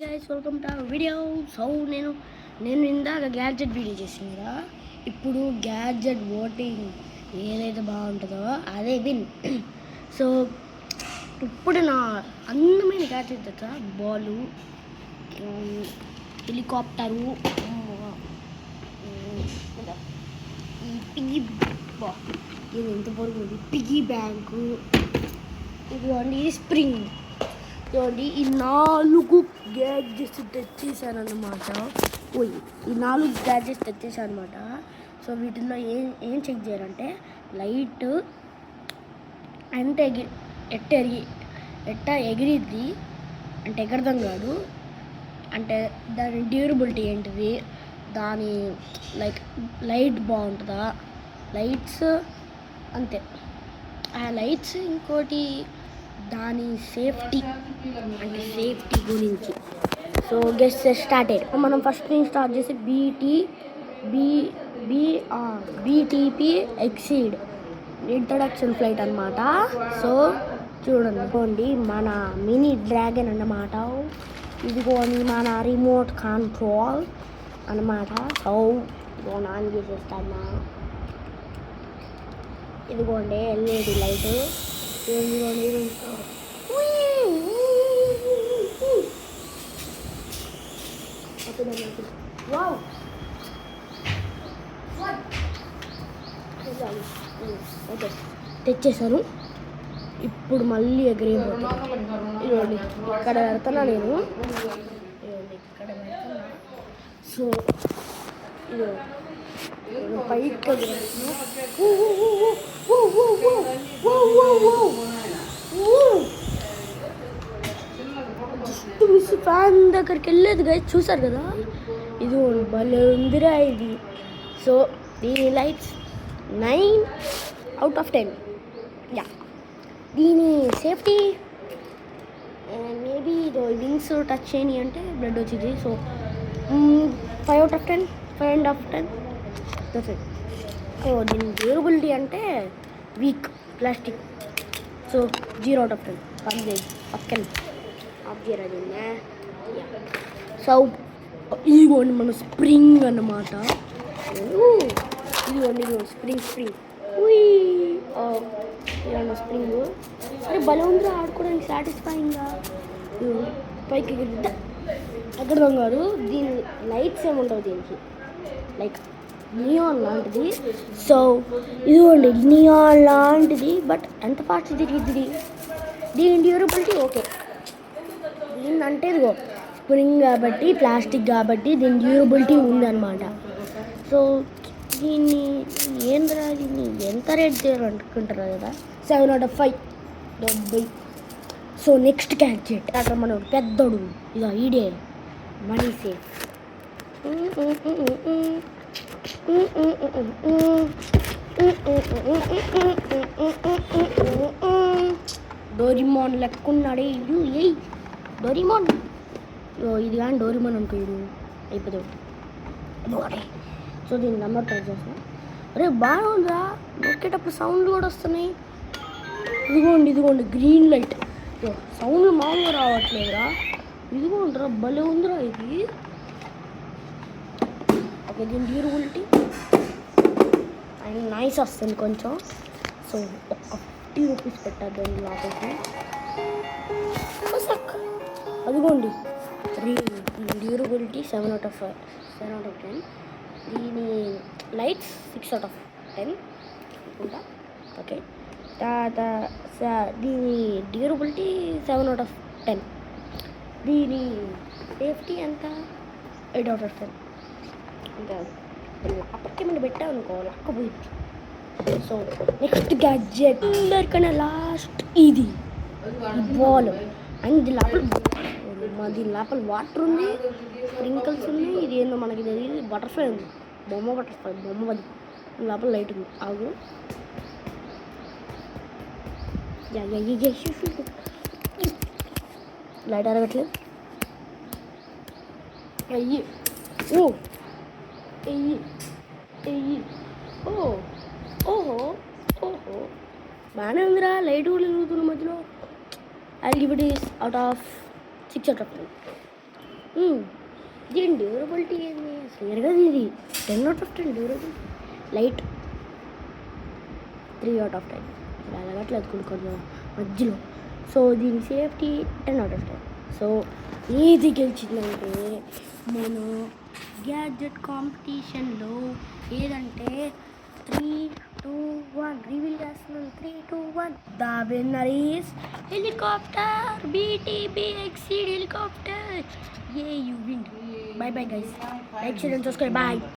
Guys welcome to video. So నేను ఇందాక gadget video చేసింది కదా. ఇప్పుడు గ్యాడ్జెట్ ఓటింగ్ ఏదైతే బాగుంటుందో అదే విన్. సో ఇప్పుడు నా అందమైన గ్యాడ్జెట్ తెలుసా, బాలు, హెలికాప్టరు, ఈ పిగ్గీ ఇది ఎంత పొరుగుంది, పిగ్గీ బ్యాంకు, ఇది స్ప్రింగ్. చూడండి, ఈ 4 గ్యాడ్జెట్స్ తెచ్చేసాను అనమాట. ఈ 4 గ్యాడ్జెట్స్ తెచ్చేసాను అనమాట. సో వీటిల్లో ఏం చెక్ చేయాలంటే లైట్ అంటే ఎట్ట ఎగిరిద్ది అంటే ఎగరడం కాదు, అంటే దాని డ్యూరబిలిటీ ఏంటిది, దాని లైట్ బాగుంటుందా, లైట్స్ అంతే. ఆ లైట్స్ ఇంకోటి దాని సేఫ్టీ గురించి. So guess started. మనం ఫస్ట్ నుంచి స్టార్ట్ చేసి బీటీపీ ఎక్సీడ్ ఇంట్రడక్షన్ ఫ్లైట్ అనమాట. సో చూడండి, మన మినీ డ్రాగన్ అన్నమాట. ఇదిగోండి మన రిమోట్ కంట్రోల్ అన్నమాట. సో ఇదిగోండి ఆన్ చేసేస్తాను. ఇదిగోండి ఎల్ఈడి లైట్. ఓకే, తెచ్చేసాను. ఇప్పుడు మళ్ళీ ఎగిరేపోతుంది. ఇదిగోండి ఇక్కడ పెడుతున్నా నేను. ఇక్కడ పెడుతున్నా. సో ఇది పైకి మిస్ ఫ్యాన్ దగ్గరికి వెళ్ళేది కదా, చూసారు కదా. ఇది భలే ఉందిరా ఇది. సో దీని లైట్స్ 9/10. యా, దీని సేఫ్టీ మేబీ ఇది వింగ్స్ టచ్ చేయని అంటే బ్లడ్ వచ్చింది. సో 5/10, 5.5/10. సో దీని డ్యూరబిలిటీ అంటే వీక్ ప్లాస్టిక్. సో 0/10. పక్కన ఆఫ్ చేయరా దీన్ని. సో ఇదిగోండి మన స్ప్రింగ్ అన్నమాట. ఇదిగోండి స్ప్రింగ్ ఇలాంటి స్ప్రింగ్. అరే భలే ఉందిరా, ఆడుకోవడానికి సాటిస్ఫైయింగ్గా. పైకి ఎక్కడం కాదు. దీని లైట్స్ ఏముండవు దీనికి, లైక్ నియాన్ లాంటిది. సో ఇదిగోండి నియాన్ లాంటిది, బట్ ఎంత ఫాస్ట్ తిరిగిద్ది. దీని డ్యూరబిలిటీ ఓకే. దీని అంటే ఇదిగో స్ప్రింగ్ కాబట్టి, ప్లాస్టిక్ కాబట్టి దీని డ్యూరబిలిటీ ఉందన్నమాట. సో దీన్ని దీన్ని ఎంత రేట్ చేయాలనుకుంటారు కదా, 7/5. 70. సో నెక్స్ట్ గ్యాడ్జెట్ అక్కడ మన పెద్దోడు ఇక ఈడే మనీ సేఫ్. డోరిమాన్ లెక్కున్నాడే ఇడు. డోరిమాన్ ఇది కానీ డోరిమాన్ అనుకోడు అయిపోతాడు. సో దీన్ని నెంబర్ ట్రై చేస్తాను. అరే బాగా ఉందిరా, నొక్కేటప్పుడు సౌండ్లు కూడా వస్తున్నాయి. ఇదిగోండి గ్రీన్ లైట్. సౌండ్లు మామూలుగా రావట్లేదురా. ఇదిగోండిరా భలే ఉందిరా ఇది. ఓకే, దీని డ్యూరబిలిటీ అండ్ నైస్ వస్తుంది కొంచెం. సో ఒక 50 రూపీస్ పెట్టారు దాన్ని లోపలికి. అదిగోండి డ్యూరబిలిటీ 7/10. దీని లైట్స్ 6/10 అనుకుంటా. ఓకే, దీని డ్యూరబిలిటీ 7/10. దీని సేఫ్టీ ఎంత 8/10. ఇంకా అప్పటికేమైనా పెట్టావు అనుకో లక్కపోయింది. సో నెక్స్ట్ గ్యాడ్జెట్ అందరికన్నా లాస్ట్ ఇది బాల్. అండ్ దీని లోపల వాటర్ ఉంది, స్ప్రింకిల్స్ ఉన్నాయి. ఇది ఏందో మనకి తెలియదు. బటర్ఫ్లై ఉంది, బొమ్మది లోపల లైట్ ఉంది. ఆగు, లైట్ అరగట్లేదు. అయ్యి ఓహో బాగానే ఉందిరా. లైట్ కూడా వెలుగుతున్న మధ్యలో. I'll give it is out of 6/10. దీని డ్యూరబిలిటీ ఏంది అసలు ఎరగదు ఇది. 10/10 డ్యూరబిలిటీ. లైట్ 3/10. అసలు అలాగట్లేదు కొంచెం మధ్యలో. సో దీని సేఫ్టీ 10/10. సో ఏది గెలిచిందంటే మన గ్యాడ్జెట్ కాంపిటీషన్లో ఏదంటే 3-2-1 రివీల్ చేస్తున్నాను. 3-2-1 the winner is helicopter BTB Exceed helicopter. You win. Bye bye guys. Like share and subscribe. Bye.